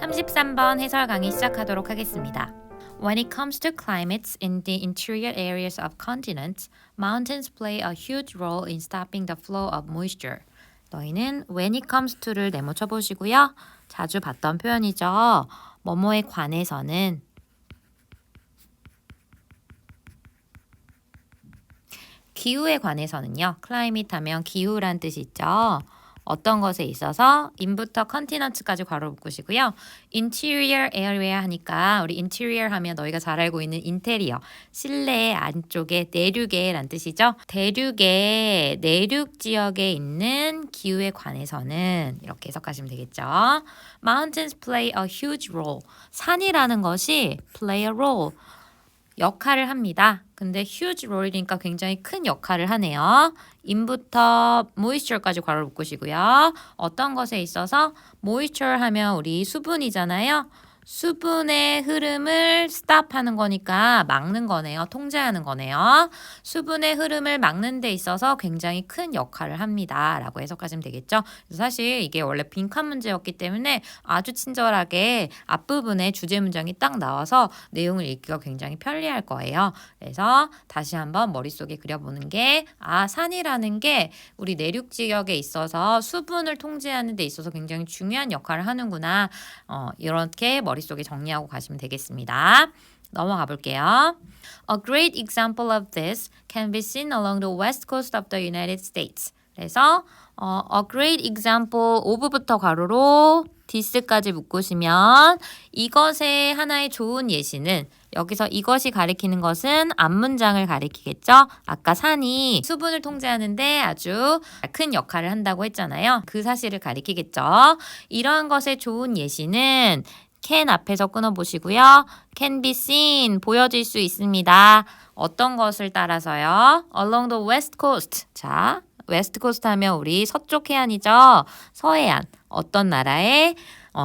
33번 해설 강의 시작하도록 하겠습니다. When it comes to climates in the interior areas of continents, mountains play a huge role in stopping the flow of moisture. 너희는 when it comes to를 네모 쳐보시고요. 자주 봤던 표현이죠. 뭐뭐에 관해서는 기후에 관해서는요. climate 하면 기후란 뜻이 있죠. 어떤 것에 있어서 in부터 continents까지 괄호 묶으시고요. interior area 하니까 우리 interior 하면 너희가 잘 알고 있는 인테리어, 실내 안쪽에 내륙에란 뜻이죠. 대륙의 내륙 지역에 있는 기후에 관해서는 이렇게 해석하시면 되겠죠. Mountains play a huge role. 산이라는 것이 play a role. 역할을 합니다. 근데 huge role이니까 굉장히 큰 역할을 하네요. in부터 moisture까지 괄호 묶으시고요. 어떤 것에 있어서 moisture 하면 우리 수분이잖아요. 수분의 흐름을 stop하는 거니까 막는 거네요. 통제하는 거네요. 수분의 흐름을 막는 데 있어서 굉장히 큰 역할을 합니다. 라고 해석하시면 되겠죠. 그래서 사실 이게 원래 빈칸 문제였기 때문에 아주 친절하게 앞부분에 주제 문장이 딱 나와서 내용을 읽기가 굉장히 편리할 거예요. 그래서 다시 한번 머릿속에 그려보는 게 산이라는 게 우리 내륙 지역에 있어서 수분을 통제하는 데 있어서 굉장히 중요한 역할을 하는구나. 이렇게 머릿속에 정리하고 가시면 되겠습니다. 넘어가 볼게요. A great example of this can be seen along the west coast of the United States. 그래서 a great example of부터 괄호로 this까지 묶으시면 이것의 하나의 좋은 예시는 여기서 이것이 가리키는 것은 앞문장을 가리키겠죠. 아까 산이 수분을 통제하는데 아주 큰 역할을 한다고 했잖아요. 그 사실을 가리키겠죠. 이러한 것의 좋은 예시는 can 앞에서 끊어보시고요. can be seen, 보여질 수 있습니다. 어떤 것을 따라서요? along the west coast. 자, 웨스트 코스트 하면 우리 서쪽 해안이죠. 서해안. 어떤 나라의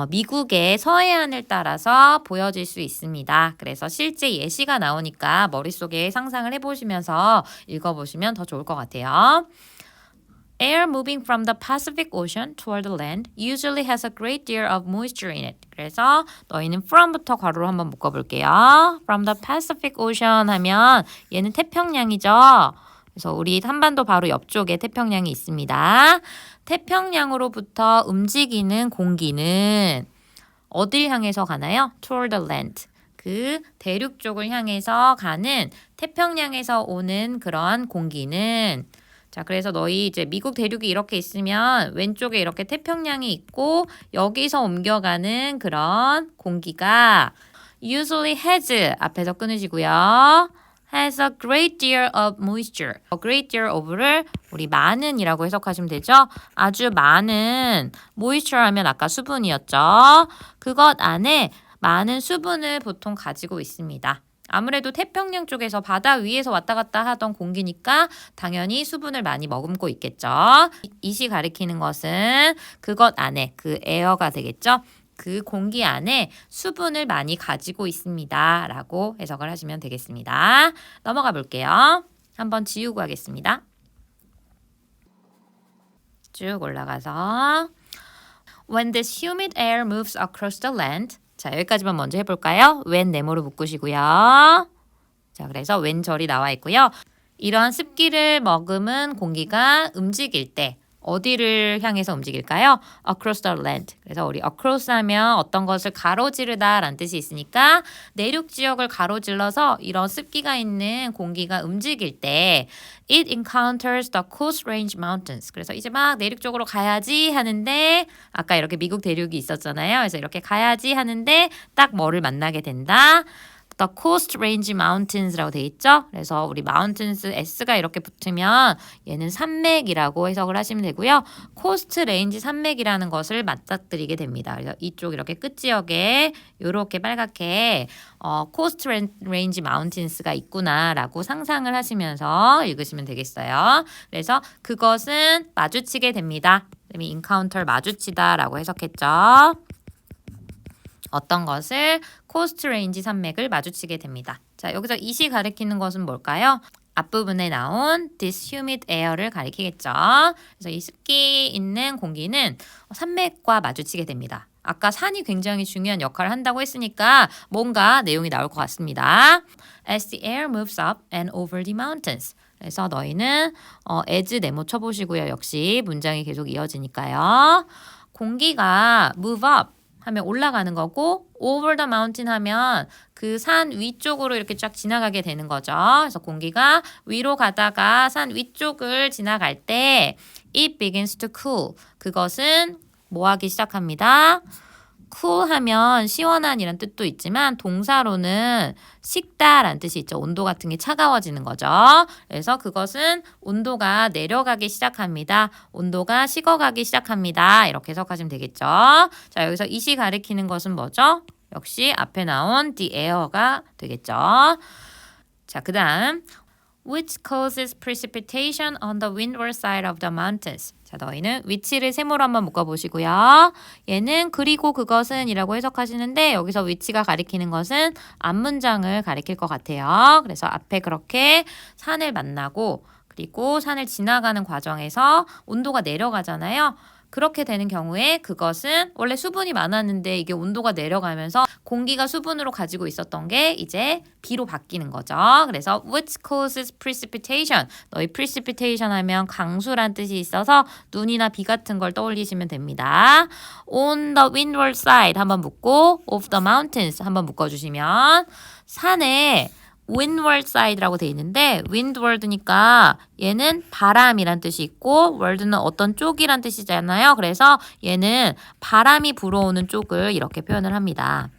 미국의 서해안을 따라서 보여질 수 있습니다. 그래서 실제 예시가 나오니까 머릿속에 상상을 해보시면서 읽어보시면 더 좋을 것 같아요. Air moving from the Pacific Ocean toward the land usually has a great deal of moisture in it. 그래서 너희는 from부터 괄호로 한번 묶어볼게요. From the Pacific Ocean 하면 얘는 태평양이죠. 그래서 우리 한반도 바로 옆쪽에 태평양이 있습니다. 태평양으로부터 움직이는 공기는 어딜 향해서 가나요? Toward the land. 그 대륙 쪽을 향해서 가는 태평양에서 오는 그런 공기는 자, 그래서 너희 이제 미국 대륙이 이렇게 있으면 왼쪽에 이렇게 태평양이 있고 여기서 옮겨가는 그런 공기가 usually has 앞에서 끊으시고요. has a great deal of moisture. a great deal of를 우리 많은이라고 해석하시면 되죠. 아주 많은 moisture 하면 아까 수분이었죠. 그것 안에 많은 수분을 보통 가지고 있습니다. 아무래도 태평양 쪽에서 바다 위에서 왔다 갔다 하던 공기니까 당연히 수분을 많이 머금고 있겠죠. 이시 가리키는 것은 그것 안에 그 에어가 되겠죠. 그 공기 안에 수분을 많이 가지고 있습니다. 라고 해석을 하시면 되겠습니다. 넘어가 볼게요. 한번 지우고 하겠습니다. 쭉 올라가서 When this humid air moves across the land 자, 여기까지만 먼저 해볼까요? when 네모로 묶으시고요. 자, 그래서 when 절이 나와 있고요. 이러한 습기를 머금은 공기가 움직일 때 어디를 향해서 움직일까요? across the land. 그래서 우리 across 하면 어떤 것을 가로지르다 라는 뜻이 있으니까 내륙 지역을 가로질러서 이런 습기가 있는 공기가 움직일 때 it encounters the coast range mountains. 그래서 이제 막 내륙 쪽으로 가야지 하는데 아까 이렇게 미국 대륙이 있었잖아요. 그래서 이렇게 가야지 하는데 딱 뭐를 만나게 된다? The Coast Range Mountains라고 돼 있죠. 그래서 우리 Mountains S가 이렇게 붙으면 얘는 산맥이라고 해석을 하시면 되고요. Coast Range 산맥이라는 것을 맞닥뜨리게 됩니다. 그래서 이쪽 이렇게 끝 지역에 이렇게 빨갛게 Coast Range Mountains가 있구나라고 상상을 하시면서 읽으시면 되겠어요. 그래서 그것은 마주치게 됩니다. encounter 마주치다라고 해석했죠. 어떤 것을 코스트 레인지 산맥을 마주치게 됩니다. 자, 여기서 이시 가리키는 것은 뭘까요? 앞부분에 나온 this humid air를 가리키겠죠. 그래서 이 습기 있는 공기는 산맥과 마주치게 됩니다. 아까 산이 굉장히 중요한 역할을 한다고 했으니까 뭔가 내용이 나올 것 같습니다. As the air moves up and over the mountains. 그래서 너희는 as 네모 쳐보시고요. 역시 문장이 계속 이어지니까요. 공기가 move up 하면 올라가는 거고 over the mountain 하면 그 산 위쪽으로 이렇게 쫙 지나가게 되는 거죠. 그래서 공기가 위로 가다가 산 위쪽을 지나갈 때 it begins to cool. 그것은 뭐 하기 시작합니다. cool 하면 시원한이란 뜻도 있지만 동사로는 식다라는 뜻이 있죠. 온도 같은 게 차가워지는 거죠. 그래서 그것은 온도가 내려가기 시작합니다. 온도가 식어가기 시작합니다. 이렇게 해석하시면 되겠죠. 자, 여기서 it이 가리키는 것은 뭐죠? 역시 앞에 나온 the air가 되겠죠. 자, 그 다음 which causes precipitation on the windward side of the mountains. 자, 너희는 위치를 세모로 한번 묶어보시고요. 얘는 그리고 그것은 이라고 해석하시는데 여기서 위치가 가리키는 것은 앞문장을 가리킬 것 같아요. 그래서 앞에 그렇게 산을 만나고 그리고 산을 지나가는 과정에서 온도가 내려가잖아요. 그렇게 되는 경우에 그것은 원래 수분이 많았는데 이게 온도가 내려가면서 공기가 수분으로 가지고 있었던 게 이제 비로 바뀌는 거죠. 그래서 which causes precipitation. 너희 precipitation 하면 강수란 뜻이 있어서 눈이나 비 같은 걸 떠올리시면 됩니다. On the windward side 한번 묶고 of the mountains 한번 묶어주시면 산에 windward side라고 돼 있는데 windward니까 얘는 바람이란 뜻이 있고 word는 어떤 쪽이란 뜻이잖아요. 그래서 얘는 바람이 불어오는 쪽을 이렇게 표현을 합니다.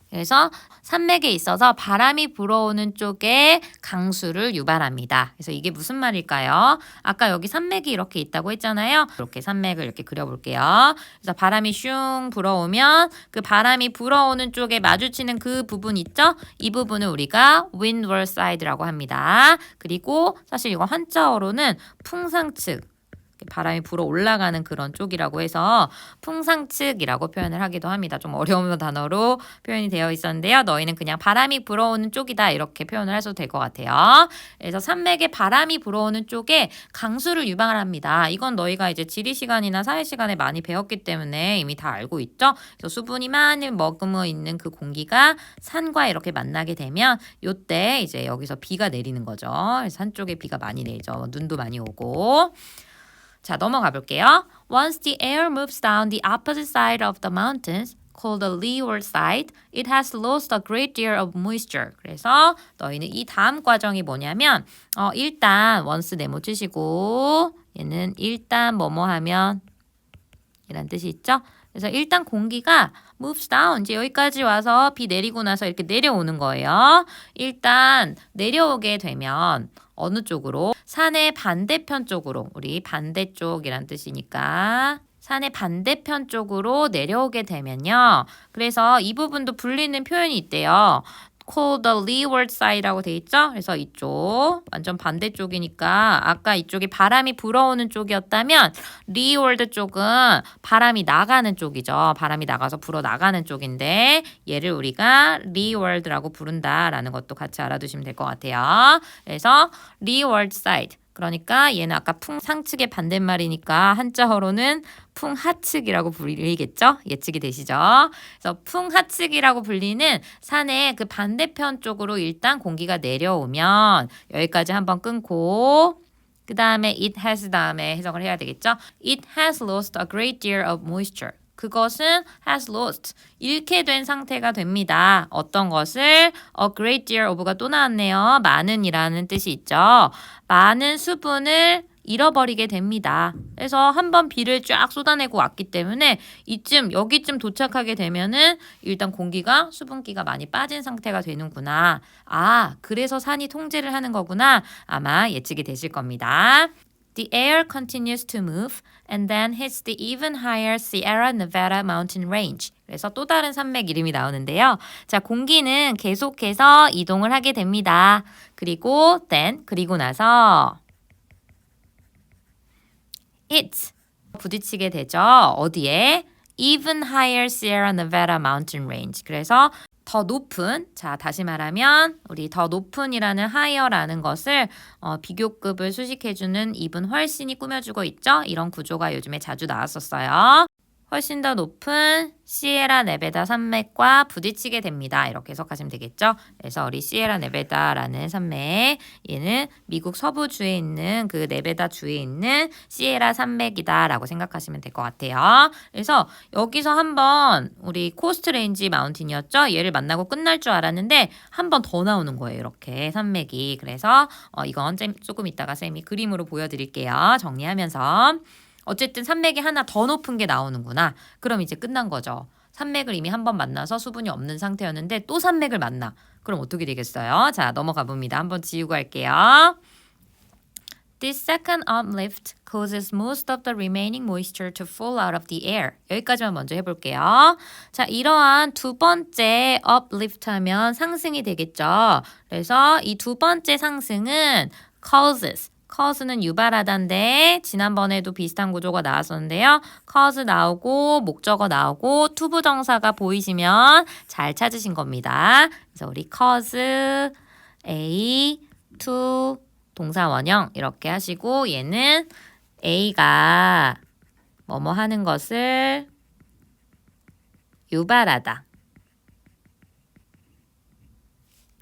그래서 산맥에 있어서 바람이 불어오는 쪽에 강수를 유발합니다. 그래서 이게 무슨 말일까요? 아까 여기 산맥이 이렇게 있다고 했잖아요. 이렇게 산맥을 이렇게 그려볼게요. 그래서 바람이 슝 불어오면 그 바람이 불어오는 쪽에 마주치는 그 부분 있죠? 이 부분을 우리가 windward side라고 합니다. 그리고 사실 이거 한자어로는 풍상측. 바람이 불어 올라가는 그런 쪽이라고 해서 풍상측이라고 표현을 하기도 합니다. 좀 어려운 단어로 표현이 되어 있었는데요. 너희는 그냥 바람이 불어오는 쪽이다 이렇게 표현을 하셔도 될 것 같아요. 그래서 산맥에 바람이 불어오는 쪽에 강수를 유발합니다. 이건 너희가 이제 지리 시간이나 사회 시간에 많이 배웠기 때문에 이미 다 알고 있죠. 그래서 수분이 많이 머금어 있는 그 공기가 산과 이렇게 만나게 되면 요때 이제 여기서 비가 내리는 거죠. 산 쪽에 비가 많이 내리죠. 눈도 많이 오고. 자, 넘어가 볼게요. Once the air moves down the opposite side of the mountains, called the leeward side, it has lost a great deal of moisture. 그래서 너희는 이 다음 과정이 뭐냐면 일단 once 네모 치시고 얘는 일단 뭐뭐 하면 이란 뜻이 있죠? 그래서 일단 공기가 moves down. 이제 여기까지 와서 비 내리고 나서 이렇게 내려오는 거예요. 일단 내려오게 되면 어느 쪽으로? 산의 반대편 쪽으로. 우리 반대쪽이란 뜻이니까 산의 반대편 쪽으로 내려오게 되면요. 그래서 이 부분도 불리는 표현이 있대요. called the leeward side라고 돼 있죠? 그래서 이쪽 완전 반대쪽이니까 아까 이쪽이 바람이 불어오는 쪽이었다면 leeward 쪽은 바람이 나가는 쪽이죠. 바람이 나가서 불어 나가는 쪽인데 얘를 우리가 leeward라고 부른다라는 것도 같이 알아두시면 될 것 같아요. 그래서 leeward side 그러니까 얘는 아까 풍상측의 반대말이니까 한자어로는 풍하측이라고 불리겠죠? 예측이 되시죠? 그래서 풍하측이라고 불리는 산의 그 반대편 쪽으로 일단 공기가 내려오면 여기까지 한번 끊고 그 다음에 it has 다음에 해석을 해야 되겠죠? It has lost a great deal of moisture. 그것은 has lost, 잃게 된 상태가 됩니다. 어떤 것을? A great deal of가 또 나왔네요. 많은이라는 뜻이 있죠. 많은 수분을 잃어버리게 됩니다. 그래서 한번 비를 쫙 쏟아내고 왔기 때문에 여기쯤 도착하게 되면은 일단 공기가 수분기가 많이 빠진 상태가 되는구나. 아, 그래서 산이 통제를 하는 거구나. 아마 예측이 되실 겁니다. The air continues to move and then hits the even higher Sierra Nevada mountain range. 그래서 또 다른 산맥 이름이 나오는데요. 자, 공기는 계속해서 이동을 하게 됩니다. 그리고 그리고 나서 it 부딪히게 되죠. 어디에? Even higher Sierra Nevada mountain range. 그래서 더 높은, 자 다시 말하면 우리 더 높은이라는 higher라는 것을 비교급을 수식해주는 입은 훨씬이 꾸며주고 있죠. 이런 구조가 요즘에 자주 나왔었어요. 훨씬 더 높은 시에라 네베다 산맥과 부딪히게 됩니다. 이렇게 해석하시면 되겠죠. 그래서 우리 시에라 네베다라는 산맥, 얘는 미국 서부주에 있는 그 네베다 주에 있는 시에라 산맥이다라고 생각하시면 될 것 같아요. 그래서 여기서 한번 우리 코스트 레인지 마운틴이었죠. 얘를 만나고 끝날 줄 알았는데 한 번 더 나오는 거예요. 이렇게 산맥이. 그래서 이건 조금 이따가 쌤이 그림으로 보여드릴게요. 정리하면서. 어쨌든 산맥이 하나 더 높은 게 나오는구나. 그럼 이제 끝난 거죠. 산맥을 이미 한 번 만나서 수분이 없는 상태였는데 또 산맥을 만나. 그럼 어떻게 되겠어요? 자, 넘어가 봅니다. 한번 지우고 할게요. This second uplift causes most of the remaining moisture to fall out of the air. 여기까지만 먼저 해볼게요. 자, 이러한 두 번째 uplift 하면 상승이 되겠죠. 그래서 이 두 번째 상승은 cause는 유발하다인데 지난번에도 비슷한 구조가 나왔었는데요. cause 나오고 목적어 나오고 투부정사가 보이시면 잘 찾으신 겁니다. 그래서 우리 cause A to 동사 원형 이렇게 하시고 얘는 A가 뭐뭐 하는 것을 유발하다.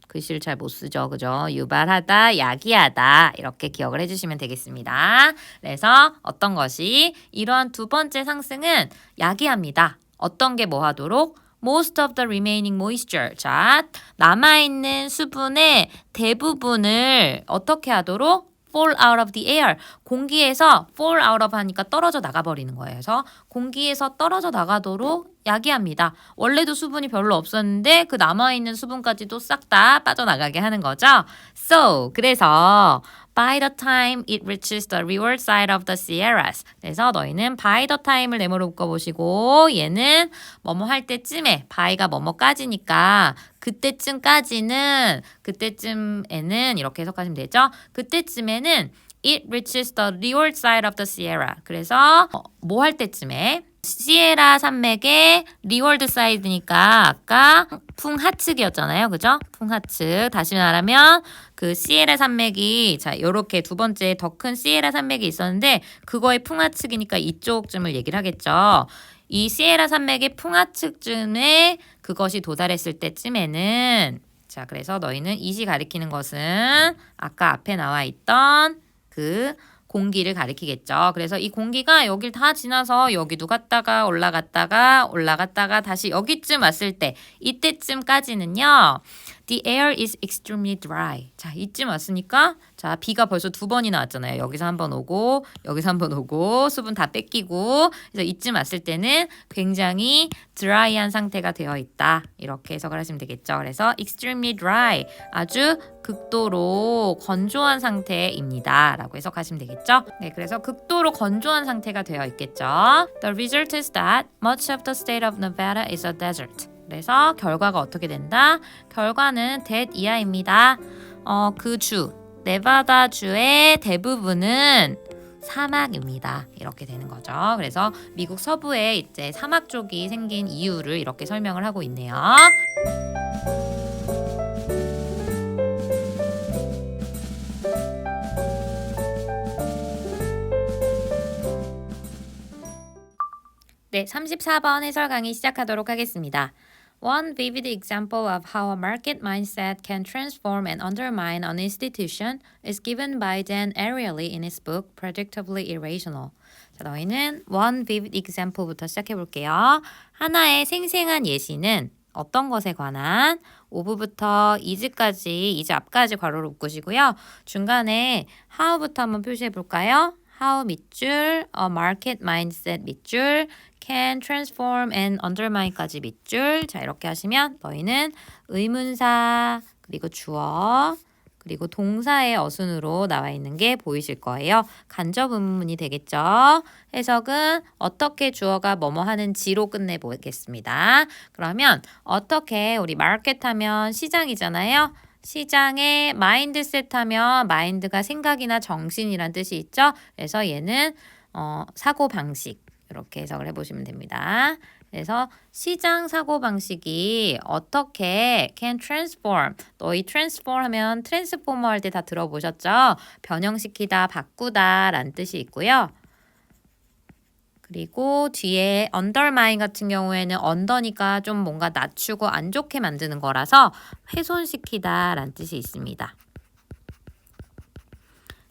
글씨를 잘 못 쓰죠. 그죠? 유발하다, 야기하다 이렇게 기억을 해주시면 되겠습니다. 그래서 어떤 것이 이러한 두 번째 상승은 야기합니다. 어떤 게 뭐 하도록? Most of the remaining moisture. 자, 남아있는 수분의 대부분을 어떻게 하도록? fall out of the air. 공기에서 fall out of 하니까 떨어져 나가버리는 거예요. 그래서 공기에서 떨어져 나가도록 야기합니다. 원래도 수분이 별로 없었는데 그 남아있는 수분까지도 싹 다 빠져나가게 하는 거죠. So, 그래서 by the time it reaches the rearward side of the Sierras. 그래서 너희는 by the time을 네모로 묶어보시고 얘는 뭐뭐 할 때쯤에 by가 뭐뭐까지니까 그때쯤에는 이렇게 해석하시면 되죠. 그때쯤에는 it reaches the rearward side of the Sierra. 그래서 뭐 할 때쯤에 시에라 산맥의 리월드 사이드니까 아까 풍하측이었잖아요. 그죠? 풍하측. 다시 말하면 그 시에라 산맥이 자, 요렇게 두 번째 더 큰 시에라 산맥이 있었는데 그거의 풍하측이니까 이쪽쯤을 얘기를 하겠죠. 이 시에라 산맥의 풍하측쯤에 그것이 도달했을 때쯤에는 자, 그래서 너희는 it이 가리키는 것은 아까 앞에 나와 있던 그 공기를 가리키겠죠. 그래서 이 공기가 여길 다 지나서 여기도 갔다가 올라갔다가 다시 여기쯤 왔을 때 이때쯤까지는요. The air is extremely dry. 자, 이쯤 왔으니까 자, 비가 벌써 두 번이나 왔잖아요. 여기서 한 번 오고 여기서 한 번 오고 수분 다 뺏기고 그래서 이쯤 왔을 때는 굉장히 드라이한 상태가 되어 있다. 이렇게 해석을 하시면 되겠죠. 그래서 extremely dry. 아주 극도로 건조한 상태입니다. 라고 해석하시면 되겠죠. 네, 그래서 극도로 건조한 상태가 되어 있겠죠. The result is that much of the state of Nevada is a desert. 그래서 결과가 어떻게 된다? 결과는 that 이하입니다. 그 주, 네바다 주의 대부분은 사막입니다. 이렇게 되는 거죠. 그래서 미국 서부에 이제 사막 쪽이 생긴 이유를 이렇게 설명을 하고 있네요. 네, 34번 해설 강의 시작하도록 하겠습니다. One vivid example of how a market mindset can transform and undermine an institution is given by Dan Ariely in his book Predictably Irrational. 자, 너희는 one vivid example부터 시작해 볼게요. 하나의 생생한 예시는 어떤 것에 관한 5부부터 2주까지, 2주 앞까지 괄호를 묶으시고요. 중간에 how부터 한번 표시해 볼까요? how 밑줄, a market mindset 밑줄, can transform and undermine까지 밑줄. 자, 이렇게 하시면 너희는 의문사, 그리고 주어, 그리고 동사의 어순으로 나와 있는 게 보이실 거예요. 간접 의문문이 되겠죠. 해석은 어떻게 주어가 뭐뭐 하는지로 끝내보겠습니다. 그러면 어떻게 우리 마켓 하면 시장이잖아요. 시장에 마인드셋 하면 마인드가 생각이나 정신이란 뜻이 있죠. 그래서 얘는 사고방식 이렇게 해석을 해보시면 됩니다. 그래서 시장 사고방식이 어떻게 can transform, 너희 transform 하면 트랜스포머 할 때 다 들어보셨죠? 변형시키다, 바꾸다 라는 뜻이 있고요. 그리고 뒤에 undermine 같은 경우에는 under니까 좀 뭔가 낮추고 안 좋게 만드는 거라서 훼손시키다 라는 뜻이 있습니다.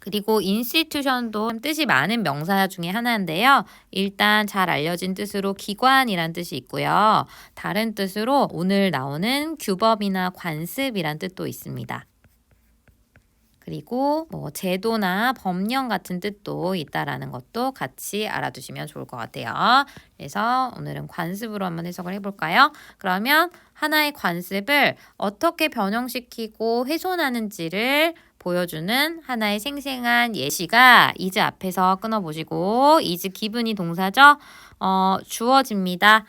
그리고 institution도 뜻이 많은 명사 중에 하나인데요. 일단 잘 알려진 뜻으로 기관이란 뜻이 있고요. 다른 뜻으로 오늘 나오는 규범이나 관습이란 뜻도 있습니다. 그리고 뭐 제도나 법령 같은 뜻도 있다라는 것도 같이 알아두시면 좋을 것 같아요. 그래서 오늘은 관습으로 한번 해석을 해볼까요? 그러면 하나의 관습을 어떻게 변형시키고 훼손하는지를 보여주는 하나의 생생한 예시가 is 앞에서 끊어보시고 is 기분이 동사죠? 주어집니다.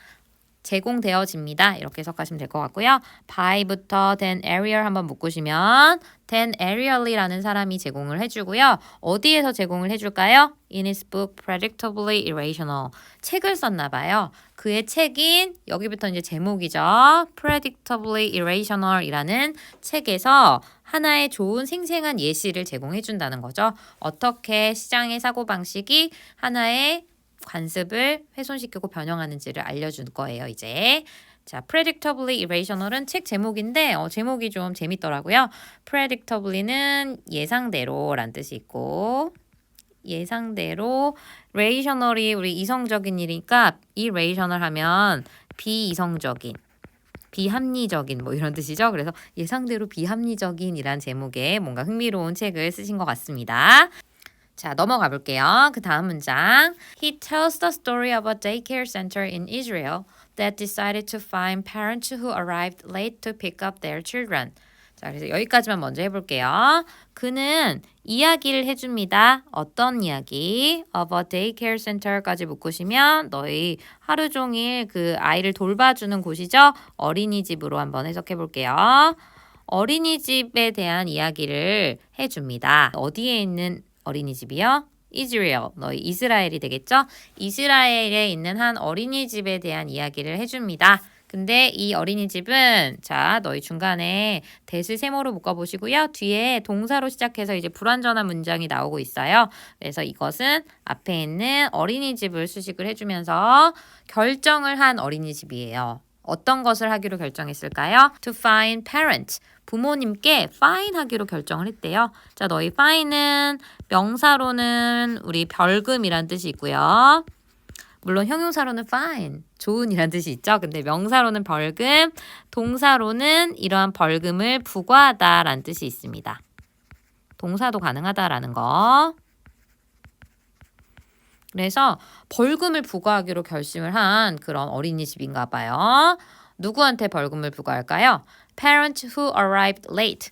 제공되어집니다. 이렇게 해석하시면 될 것 같고요. by부터 then aerial 한번 묶으시면 then aerially라는 사람이 제공을 해주고요. 어디에서 제공을 해줄까요? In his book Predictably Irrational. 책을 썼나 봐요. 그의 책인 여기부터 이제 제목이죠. Predictably Irrational이라는 책에서 하나의 좋은 생생한 예시를 제공해 준다는 거죠. 어떻게 시장의 사고방식이 하나의 관습을 훼손시키고 변형하는지를 알려줄 거예요, 이제. 자, Predictably Irrational은 책 제목인데 제목이 좀 재밌더라고요. Predictably는 예상대로란 뜻이 있고 예상대로 rational이 우리 이성적인 일이니까 irrational 하면 비이성적인 비합리적인 뭐 이런 뜻이죠. 그래서 예상대로 비합리적인이란 제목의 뭔가 흥미로운 책을 쓰신 것 같습니다. 자, 넘어가 볼게요. 그 다음 문장. He tells the story of a daycare center in Israel that decided to find parents who arrived late to pick up their children. 자, 그래서 여기까지만 먼저 해볼게요. 그는 이야기를 해줍니다. 어떤 이야기? Of a daycare center까지 묶으시면 너희 하루 종일 그 아이를 돌봐주는 곳이죠. 어린이집으로 한번 해석해볼게요. 어린이집에 대한 이야기를 해줍니다. 어디에 있는 어린이집이요? Israel, 너희 이스라엘이 되겠죠? 이스라엘에 있는 한 어린이집에 대한 이야기를 해줍니다. 근데 이 어린이집은 자 너희 중간에 대을 세모로 묶어보시고요. 뒤에 동사로 시작해서 이제 불완전한 문장이 나오고 있어요. 그래서 이것은 앞에 있는 어린이집을 수식을 해주면서 결정을 한 어린이집이에요. 어떤 것을 하기로 결정했을까요? To find parents. 부모님께 find 하기로 결정을 했대요. 자, 너희 find은 명사로는 우리 벌금이란 뜻이 있고요. 물론 형용사로는 fine, 좋은이란 뜻이 있죠. 근데 명사로는 벌금, 동사로는 이러한 벌금을 부과하다라는 뜻이 있습니다. 동사도 가능하다라는 거. 그래서 벌금을 부과하기로 결심을 한 그런 어린이집인가 봐요. 누구한테 벌금을 부과할까요? Parents who arrived late.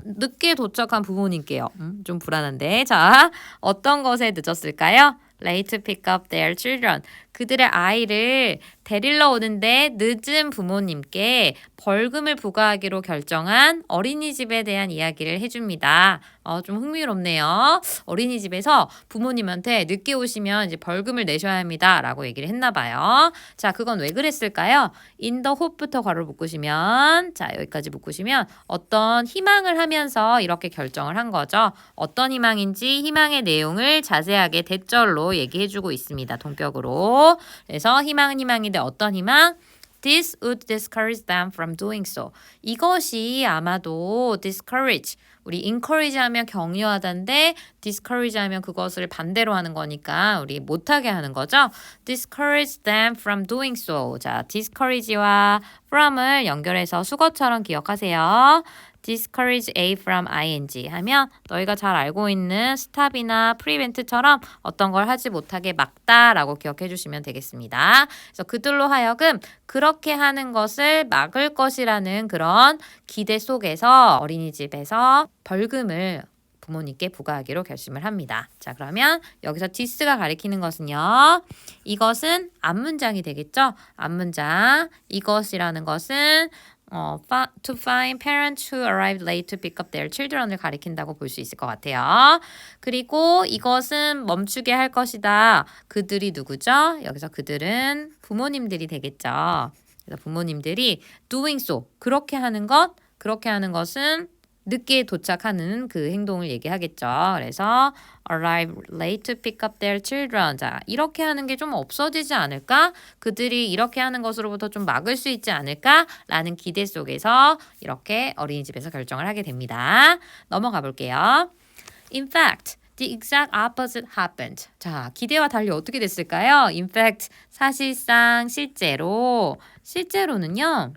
늦게 도착한 부모님께요. 좀 불안한데. 자, 어떤 것에 늦었을까요? Late to pick up their children. 그들의 아이를 데리러 오는데 늦은 부모님께 벌금을 부과하기로 결정한 어린이집에 대한 이야기를 해줍니다. 좀 흥미롭네요. 어린이집에서 부모님한테 늦게 오시면 이제 벌금을 내셔야 합니다. 라고 얘기를 했나 봐요. 자, 그건 왜 그랬을까요? In the hope부터 괄호 묶으시면 자, 여기까지 묶으시면 어떤 희망을 하면서 이렇게 결정을 한 거죠. 어떤 희망인지 희망의 내용을 자세하게 대절로 얘기해주고 있습니다. 동격으로. 그래서 희망은 희망인데 어떤 희망? This would discourage them from doing so. 이것이 아마도 discourage, 우리 encourage 하면 격려하다인데 discourage 하면 그것을 반대로 하는 거니까 우리 못하게 하는 거죠. discourage them from doing so. 자, discourage와 from을 연결해서 수거처럼 기억하세요. discourage A from ing 하면 너희가 잘 알고 있는 stop이나 prevent처럼 어떤 걸 하지 못하게 막다라고 기억해 주시면 되겠습니다. 그래서 그들로 하여금 그렇게 하는 것을 막을 것이라는 그런 기대 속에서 어린이집에서 벌금을 부모님께 부과하기로 결심을 합니다. 자, 그러면 여기서 this가 가리키는 것은요. 이것은 앞문장이 되겠죠? 앞문장. 이것이라는 것은 to find parents who arrived late to pick up their children을 가리킨다고 볼 수 있을 것 같아요. 그리고 이것은 멈추게 할 것이다. 그들이 누구죠? 여기서 그들은 부모님들이 되겠죠. 그래서 부모님들이 doing so, 그렇게 하는 것은 늦게 도착하는 그 행동을 얘기하겠죠. 그래서 arrive late to pick up their children. 자, 이렇게 하는 게 좀 없어지지 않을까? 그들이 이렇게 하는 것으로부터 좀 막을 수 있지 않을까? 라는 기대 속에서 이렇게 어린이집에서 결정을 하게 됩니다. 넘어가 볼게요. In fact, the exact opposite happened. 자, 기대와 달리 어떻게 됐을까요? In fact, 사실상 실제로는요.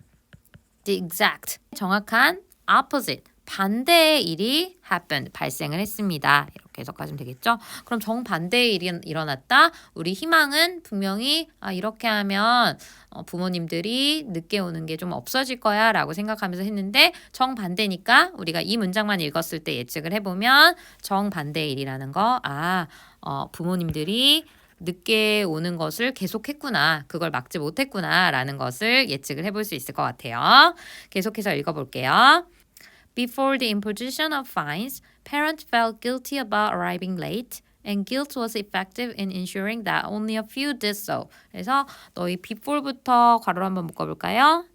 The exact, 정확한 opposite, 반대의 일이 happened, 발생을 했습니다. 이렇게 해석하시면 되겠죠? 그럼 정반대의 일이 일어났다? 우리 희망은 분명히 이렇게 하면 부모님들이 늦게 오는 게 좀 없어질 거야 라고 생각하면서 했는데 정반대니까 우리가 이 문장만 읽었을 때 예측을 해보면 정반대의 일이라는 거 부모님들이 늦게 오는 것을 계속했구나. 그걸 막지 못했구나 라는 것을 예측을 해볼 수 있을 것 같아요. 계속해서 읽어볼게요. Before the imposition of fines, parents felt guilty about arriving late, and guilt was effective in ensuring that only a few did so. 그래서 너희 before부터 괄호를 한번 묶어볼까요?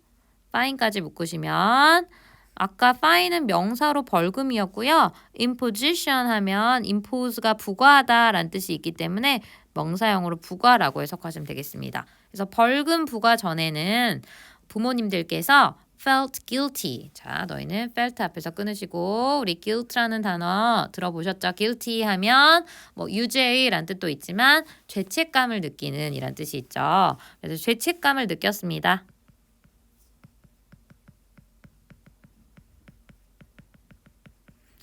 fine까지 묶으시면 아까 fine은 명사로 벌금이었고요. imposition 하면 impose가 부과하다라는 뜻이 있기 때문에 명사형으로 부과라고 해석하시면 되겠습니다. 그래서 벌금 부과 전에는 부모님들께서 felt guilty. 자, 너희는 felt 앞에서 끊으시고 우리 guilt라는 단어 들어보셨죠? guilty 하면 유죄의라는 뜻도 있지만 죄책감을 느끼는 이란 뜻이 있죠. 그래서 죄책감을 느꼈습니다.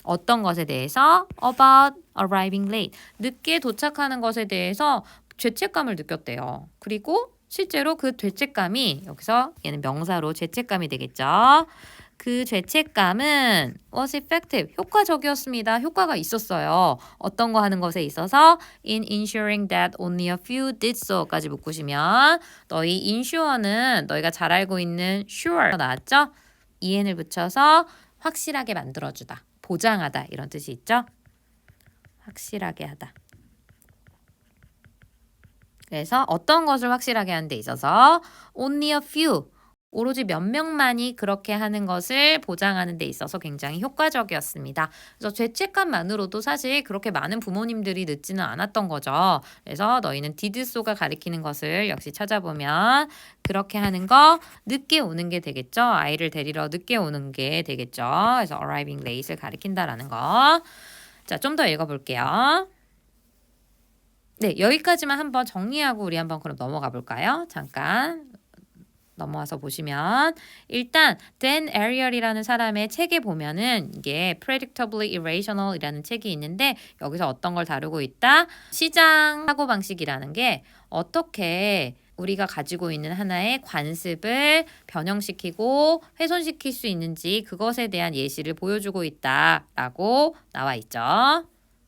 어떤 것에 대해서? About arriving late. 늦게 도착하는 것에 대해서 죄책감을 느꼈대요. 그리고 실제로 그 죄책감이 여기서 얘는 명사로 죄책감이 되겠죠. 그 죄책감은 was effective, 효과적이었습니다. 효과가 있었어요. 어떤 거 하는 것에 있어서 in ensuring that only a few did so까지 묶으시면 너희 ensure는 너희가 잘 알고 있는 sure 나왔죠? en을 붙여서 확실하게 만들어주다, 보장하다 이런 뜻이 있죠? 확실하게 하다. 그래서 어떤 것을 확실하게 하는 데 있어서 only a few, 오로지 몇 명만이 그렇게 하는 것을 보장하는 데 있어서 굉장히 효과적이었습니다. 그래서 죄책감만으로도 사실 그렇게 많은 부모님들이 늦지는 않았던 거죠. 그래서 너희는 did so가 가리키는 것을 역시 찾아보면 그렇게 하는 거 늦게 오는 게 되겠죠. 아이를 데리러 늦게 오는 게 되겠죠. 그래서 arriving late를 가리킨다라는 거. 자, 좀 더 읽어볼게요. 네, 여기까지만 한번 정리하고 우리 한번 그럼 넘어가 볼까요? 잠깐 넘어와서 보시면 일단 Dan Ariely이라는 사람의 책에 보면은 이게 Predictably Irrational이라는 책이 있는데 여기서 어떤 걸 다루고 있다? 시장 사고방식이라는 게 어떻게 우리가 가지고 있는 하나의 관습을 변형시키고 훼손시킬 수 있는지 그것에 대한 예시를 보여주고 있다라고 나와 있죠.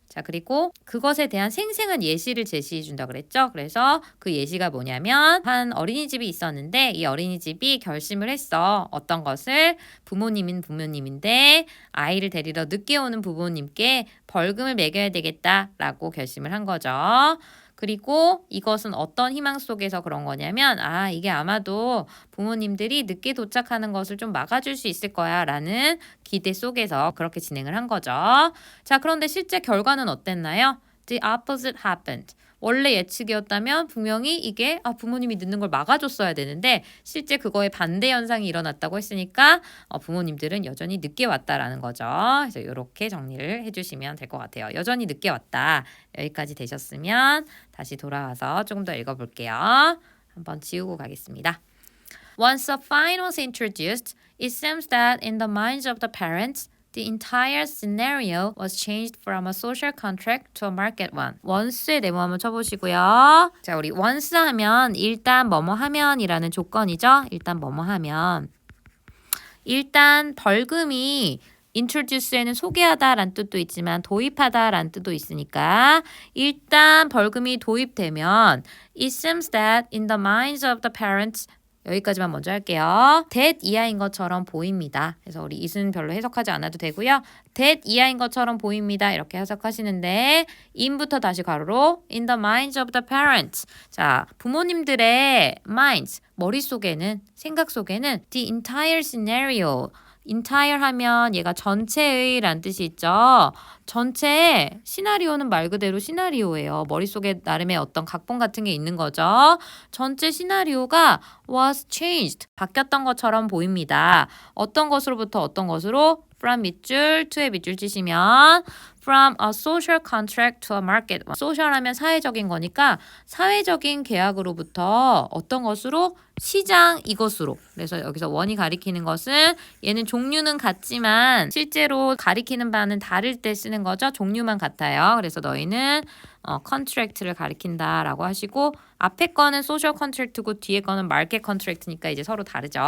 자, 그리고 그것에 대한 생생한 예시를 제시해 준다 그랬죠. 그래서 그 예시가 뭐냐면 한 어린이집이 있었는데 이 어린이집이 결심을 했어. 어떤 것을? 부모님인데 아이를 데리러 늦게 오는 부모님께 벌금을 매겨야 되겠다라고 결심을 한 거죠. 그리고 이것은 어떤 희망 속에서 그런 거냐면 이게 아마도 부모님들이 늦게 도착하는 것을 좀 막아줄 수 있을 거야 라는 기대 속에서 그렇게 진행을 한 거죠. 자, 그런데 실제 결과는 어땠나요? The opposite happened. 원래 예측이었다면 분명히 이게 부모님이 늦는 걸 막아줬어야 되는데 실제 그거에 반대 현상이 일어났다고 했으니까 부모님들은 여전히 늦게 왔다라는 거죠. 그래서 이렇게 정리를 해주시면 될 것 같아요. 여전히 늦게 왔다. 여기까지 되셨으면 다시 돌아와서 조금 더 읽어볼게요. 한번 지우고 가겠습니다. Once a fine was introduced, it seems that in the minds of the parents, the entire scenario was changed from a social contract to a market one. once의 네모 한번 쳐보시고요. 자, 우리 once 하면 일단 뭐뭐 하면이라는 조건이죠. 일단 뭐뭐 하면. 일단 벌금이 introduce에는 소개하다라는 뜻도 있지만 도입하다라는 뜻도 있으니까 일단 벌금이 도입되면 it seems that in the minds of the parents 여기까지만 먼저 할게요. that 이하인 것처럼 보입니다. 그래서 우리 it은 별로 해석하지 않아도 되고요. that 이하인 것처럼 보입니다. 이렇게 해석하시는데 in부터 다시 가로로 in the minds of the parents. 자, 부모님들의 minds, 머릿속에는, 생각 속에는 the entire scenario. entire 하면 얘가 전체의 란 뜻이 있죠. 전체의 시나리오는 말 그대로 시나리오예요. 머릿속에 나름의 어떤 각본 같은 게 있는 거죠. 전체 시나리오가 was changed. 바뀌었던 것처럼 보입니다. 어떤 것으로부터 어떤 것으로? from 밑줄, to의 밑줄 치시면 from a social contract to a market. social 하면 사회적인 거니까 사회적인 계약으로부터 어떤 것으로? 시장 이것으로. 그래서 여기서 원이 가리키는 것은 얘는 종류는 같지만 실제로 가리키는 바는 다를 때 쓰는 거죠. 종류만 같아요. 그래서 너희는 contract를 가리킨다라고 하시고 앞에 거는 social contract고 뒤에 거는 market contract니까 이제 서로 다르죠.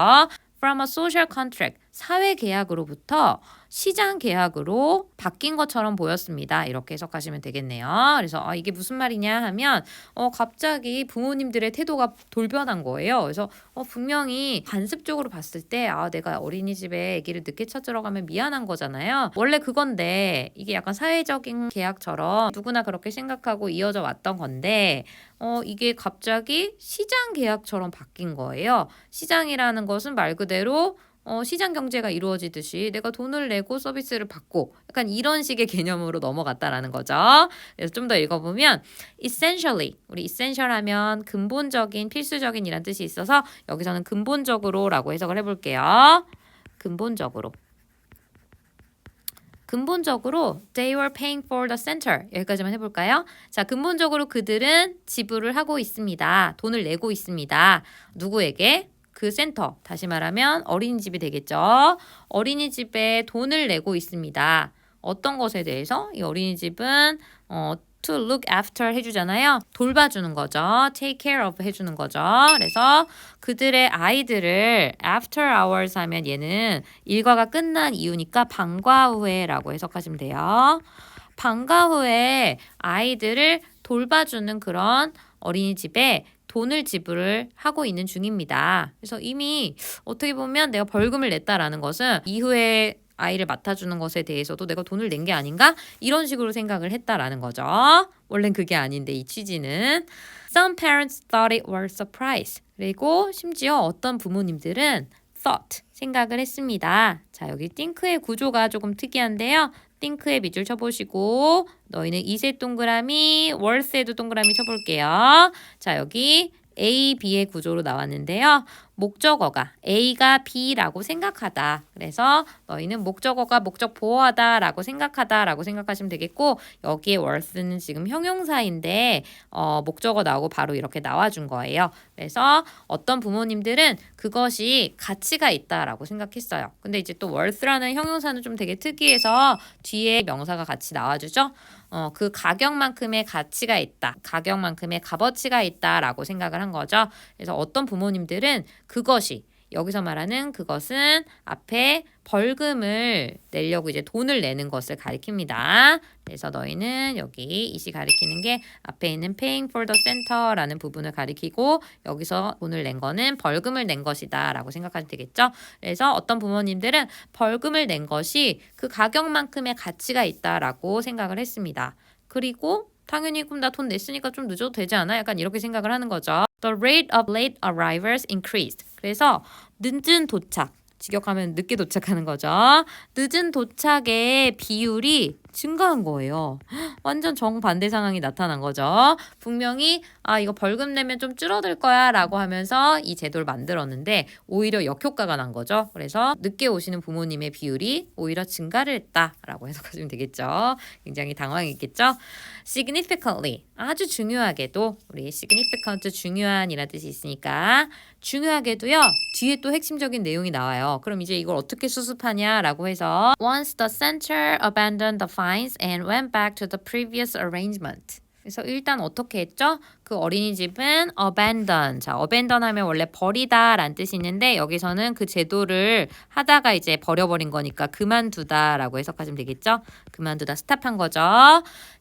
from a social contract, 사회 계약으로부터 시장 계약으로 바뀐 것처럼 보였습니다. 이렇게 해석하시면 되겠네요. 그래서 이게 무슨 말이냐 하면 갑자기 부모님들의 태도가 돌변한 거예요. 그래서 분명히 관습적으로 봤을 때 내가 어린이집에 아기를 늦게 찾으러 가면 미안한 거잖아요. 원래 그건데 이게 약간 사회적인 계약처럼 누구나 그렇게 생각하고 이어져 왔던 건데 이게 갑자기 시장 계약처럼 바뀐 거예요. 시장이라는 것은 말 그대로 시장 경제가 이루어지듯이 내가 돈을 내고 서비스를 받고 약간 이런 식의 개념으로 넘어갔다라는 거죠. 그래서 좀 더 읽어보면 essentially, 우리 essential 하면 근본적인, 필수적인 이란 뜻이 있어서 여기서는 근본적으로 라고 해석을 해볼게요. 근본적으로 they were paying for the center. 여기까지만 해볼까요? 자, 근본적으로 그들은 지불을 하고 있습니다. 돈을 내고 있습니다. 누구에게? 그 센터, 다시 말하면 어린이집이 되겠죠. 어린이집에 돈을 내고 있습니다. 어떤 것에 대해서? 이 어린이집은 to look after 해주잖아요. 돌봐주는 거죠. take care of 해주는 거죠. 그래서 그들의 아이들을 after hours 하면 얘는 일과가 끝난 이유니까 방과 후에라고 해석하시면 돼요. 방과 후에 아이들을 돌봐주는 그런 어린이집에 돈을 지불을 하고 있는 중입니다. 그래서 이미 어떻게 보면 내가 벌금을 냈다라는 것은 이후에 아이를 맡아주는 것에 대해서도 내가 돈을 낸 게 아닌가? 이런 식으로 생각을 했다라는 거죠. 원래는 그게 아닌데 이 취지는 Some parents thought it were surprise. 그리고 심지어 어떤 부모님들은 thought, 생각을 했습니다. 자, 여기 think의 구조가 조금 특이한데요. think의 밑줄 쳐보시고 너희는 이세 동그라미, worth에도 동그라미 쳐볼게요. 자, 여기 A, B의 구조로 나왔는데요. 목적어가 A가 B라고 생각하다. 그래서 너희는 목적어가 목적 보호하다라고 생각하다라고 생각하시면 되겠고 여기에 worth는 지금 형용사인데 목적어 나오고 바로 이렇게 나와준 거예요. 그래서 어떤 부모님들은 그것이 가치가 있다라고 생각했어요. 근데 이제 또 worth라는 형용사는 좀 되게 특이해서 뒤에 명사가 같이 나와주죠. 그 가격만큼의 가치가 있다. 가격만큼의 값어치가 있다라고 생각을 한 거죠. 그래서 어떤 부모님들은 그것이 여기서 말하는 그것은 앞에 벌금을 내려고 이제 돈을 내는 것을 가리킵니다. 그래서 너희는 여기 이시 가리키는 게 앞에 있는 paying for the center라는 부분을 가리키고 여기서 돈을 낸 거는 벌금을 낸 것이다 라고 생각하면 되겠죠. 그래서 어떤 부모님들은 벌금을 낸 것이 그 가격만큼의 가치가 있다라고 생각을 했습니다. 그리고 당연히 그럼 나 돈 냈으니까 좀 늦어도 되지 않아? 약간 이렇게 생각을 하는 거죠. The rate of late arrivals increased. 그래서 늦은 도착, 직역하면 늦게 도착하는 거죠. 늦은 도착의 비율이 증가한 거예요. 완전 정반대 상황이 나타난 거죠. 분명히 이거 벌금 내면 좀 줄어들 거야 라고 하면서 이 제도를 만들었는데 오히려 역효과가 난 거죠. 그래서 늦게 오시는 부모님의 비율이 오히려 증가를 했다라고 해석하시면 되겠죠. 굉장히 당황했겠죠. Significantly, 아주 중요하게도 우리 significant 중요한이라는 뜻이 있으니까 중요하게도요. 뒤에 또 핵심적인 내용이 나와요. 그럼 이제 이걸 어떻게 수습하냐라고 해서 Once the center abandoned the fines and went back to the previous arrangement. 그래서 일단 어떻게 했죠? 그 어린이집은 abandon. 자, abandon 하면 원래 버리다 라는 뜻이 있는데 여기서는 그 제도를 하다가 이제 버려버린 거니까 그만두다 라고 해석하시면 되겠죠? 그만두다, 스탑한 거죠.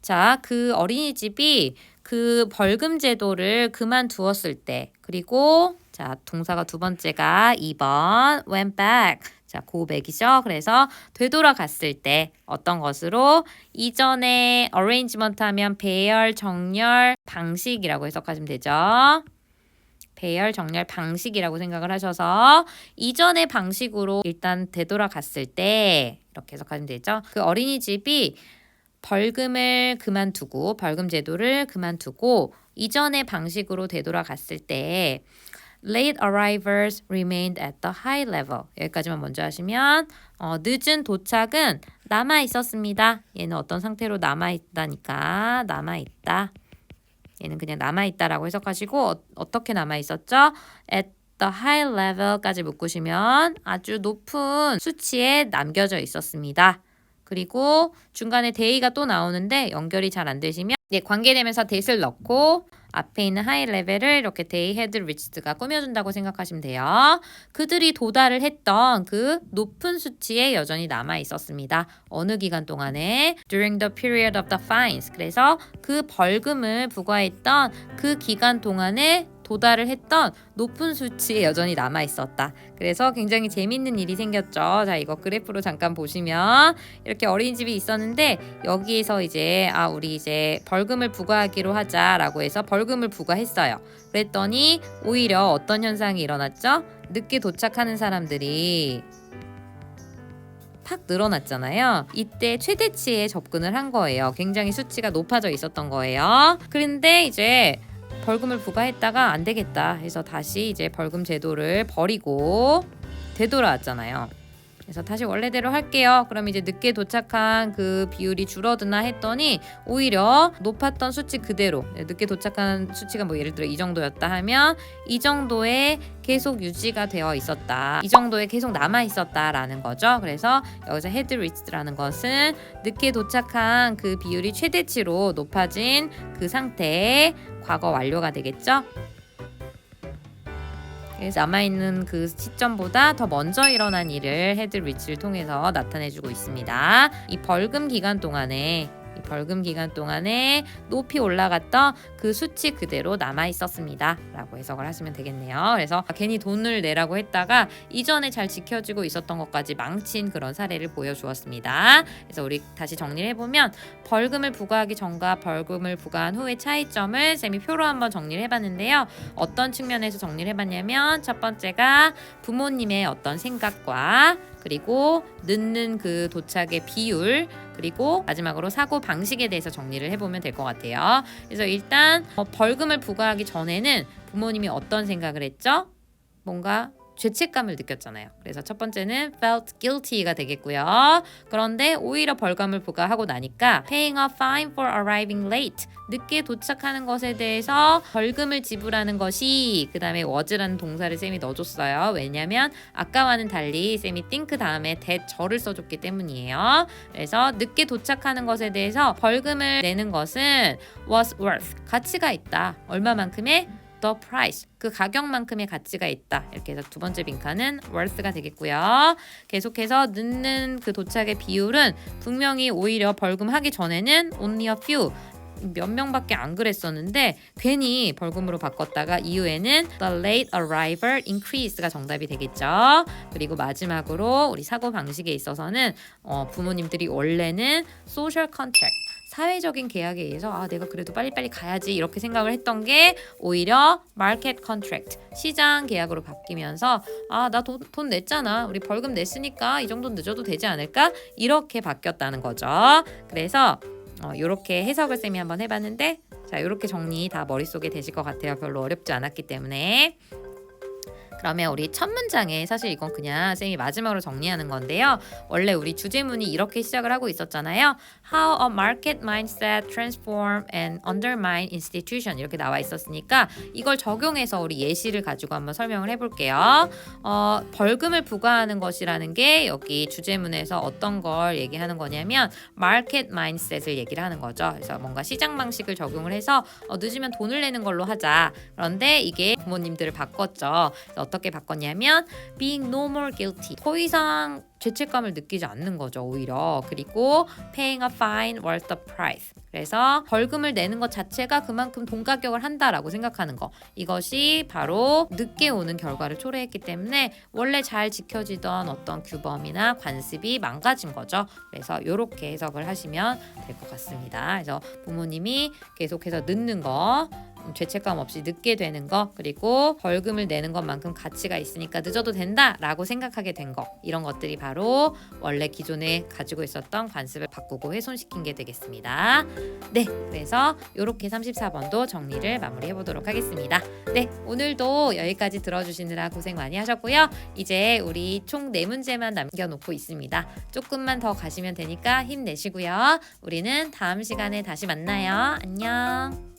자, 그 어린이집이 그 벌금 제도를 그만두었을 때 그리고 자, 동사가 두 번째가 2번 went back. 자, go back이죠. 그래서 되돌아갔을 때 어떤 것으로 이전에 arrangement 하면 배열, 정렬, 방식이라고 해석하시면 되죠. 배열, 정렬, 방식이라고 생각을 하셔서 이전의 방식으로 일단 되돌아갔을 때 이렇게 해석하시면 되죠. 그 어린이집이 벌금 제도를 그만두고 이전의 방식으로 되돌아갔을 때 late arrivals remained at the high level. 여기까지만 먼저 하시면 늦은 도착은 남아 있었습니다. 얘는 어떤 상태로 남아 있다니까 남아 있다. 얘는 그냥 남아 있다라고 해석하시고 어떻게 남아 있었죠? at the high level까지 묶으시면 아주 높은 수치에 남겨져 있었습니다. 그리고 중간에 데이가 또 나오는데 연결이 잘 안 되시면 관계대명사 that을 넣고 앞에 있는 high level을 이렇게 they had reached가 꾸며준다고 생각하시면 돼요. 그들이 도달을 했던 그 높은 수치에 여전히 남아 있었습니다. 어느 기간 동안에 during the period of the fines. 그래서 그 벌금을 부과했던 그 기간 동안에 도달을 했던 높은 수치에 여전히 남아 있었다. 그래서 굉장히 재밌는 일이 생겼죠. 자, 이거 그래프로 잠깐 보시면 이렇게 어린이집이 있었는데 여기에서 이제 우리 이제 벌금을 부과하기로 하자라고 해서 벌금을 부과했어요. 그랬더니 오히려 어떤 현상이 일어났죠? 늦게 도착하는 사람들이 팍 늘어났잖아요. 이때 최대치에 접근을 한 거예요. 굉장히 수치가 높아져 있었던 거예요. 그런데 이제 벌금을 부과했다가 안 되겠다 해서 다시 이제 벌금 제도를 버리고 되돌아왔잖아요. 그래서 다시 원래대로 할게요. 그럼 이제 늦게 도착한 그 비율이 줄어드나 했더니 오히려 높았던 수치 그대로 늦게 도착한 수치가 뭐 예를 들어 이 정도였다 하면 이 정도에 계속 유지가 되어 있었다. 이 정도에 계속 남아 있었다라는 거죠. 그래서 여기서 had reached라는 것은 늦게 도착한 그 비율이 최대치로 높아진 그 상태의 과거 완료가 되겠죠. 그래서 남아있는 그 시점보다 더 먼저 일어난 일을 had reached를 통해서 나타내주고 있습니다. 이 벌금 기간 동안에 높이 올라갔던 그 수치 그대로 남아 있었습니다 라고 해석을 하시면 되겠네요. 그래서 괜히 돈을 내라고 했다가 이전에 잘 지켜지고 있었던 것까지 망친 그런 사례를 보여주었습니다. 그래서 우리 다시 정리를 해보면 벌금을 부과하기 전과 벌금을 부과한 후의 차이점을 쌤이 표로 한번 정리를 해봤는데요. 어떤 측면에서 정리를 해봤냐면 첫 번째가 부모님의 어떤 생각과 그리고 늦는 그 도착의 비율 그리고 마지막으로 사고 방식에 대해서 정리를 해보면 될 것 같아요. 그래서 일단 벌금을 부과하기 전에는 부모님이 어떤 생각을 했죠? 뭔가 죄책감을 느꼈잖아요. 그래서 첫 번째는 felt guilty가 되겠고요. 그런데 오히려 벌금을 부과하고 나니까 paying a fine for arriving late 늦게 도착하는 것에 대해서 벌금을 지불하는 것이 그 다음에 was라는 동사를 쌤이 넣어줬어요. 왜냐면 아까와는 달리 쌤이 think 다음에 that 절을 써줬기 때문이에요. 그래서 늦게 도착하는 것에 대해서 벌금을 내는 것은 was worth 가치가 있다. 얼마만큼의 the price 그 가격만큼의 가치가 있다. 이렇게 해서 두 번째 빈칸은 worth가 되겠고요. 계속해서 늦는 그 도착의 비율은 분명히 오히려 벌금하기 전에는 only a few 몇 명밖에 안 그랬었는데 괜히 벌금으로 바꿨다가 이후에는 the late arrival increase가 정답이 되겠죠. 그리고 마지막으로 우리 사고 방식에 있어서는 부모님들이 원래는 social contract 사회적인 계약에 의해서 내가 그래도 빨리빨리 가야지 이렇게 생각을 했던 게 오히려 market contract 시장 계약으로 바뀌면서 나 돈 냈잖아 우리 벌금 냈으니까 이 정도 늦어도 되지 않을까 이렇게 바뀌었다는 거죠. 그래서 이렇게 해석을 쌤이 한번 해봤는데 자 이렇게 정리 다 머릿속에 되실 것 같아요. 별로 어렵지 않았기 때문에. 그러면 우리 첫 문장에 사실 이건 그냥 쌤이 마지막으로 정리하는 건데요. 원래 우리 주제문이 이렇게 시작을 하고 있었잖아요. How a market mindset transform and undermine institution 이렇게 나와 있었으니까 이걸 적용해서 우리 예시를 가지고 한번 설명을 해볼게요. 벌금을 부과하는 것이라는 게 여기 주제문에서 어떤 걸 얘기하는 거냐면 market mindset을 얘기를 하는 거죠. 그래서 뭔가 시장 방식을 적용을 해서 늦으면 돈을 내는 걸로 하자. 그런데 이게 부모님들을 바꿨죠. 어떻게 바꿨냐면 being no more guilty. 더 이상 죄책감을 느끼지 않는 거죠, 오히려. 그리고 paying a fine worth the price. 그래서 벌금을 내는 것 자체가 그만큼 돈 가격을 한다라고 생각하는 거. 이것이 바로 늦게 오는 결과를 초래했기 때문에 원래 잘 지켜지던 어떤 규범이나 관습이 망가진 거죠. 그래서 이렇게 해석을 하시면 될 것 같습니다. 그래서 부모님이 계속해서 늦는 거, 죄책감 없이 늦게 되는 거, 그리고 벌금을 내는 것만큼 가치가 있으니까 늦어도 된다라고 생각하게 된 거, 이런 것들이 바로 원래 기존에 가지고 있었던 관습을 바꾸고 훼손시킨 게 되겠습니다. 네, 그래서 이렇게 34번도 정리를 마무리해 보도록 하겠습니다. 네, 오늘도 여기까지 들어주시느라 고생 많이 하셨고요. 이제 우리 총 4문제만 남겨놓고 있습니다. 조금만 더 가시면 되니까 힘내시고요. 우리는 다음 시간에 다시 만나요. 안녕.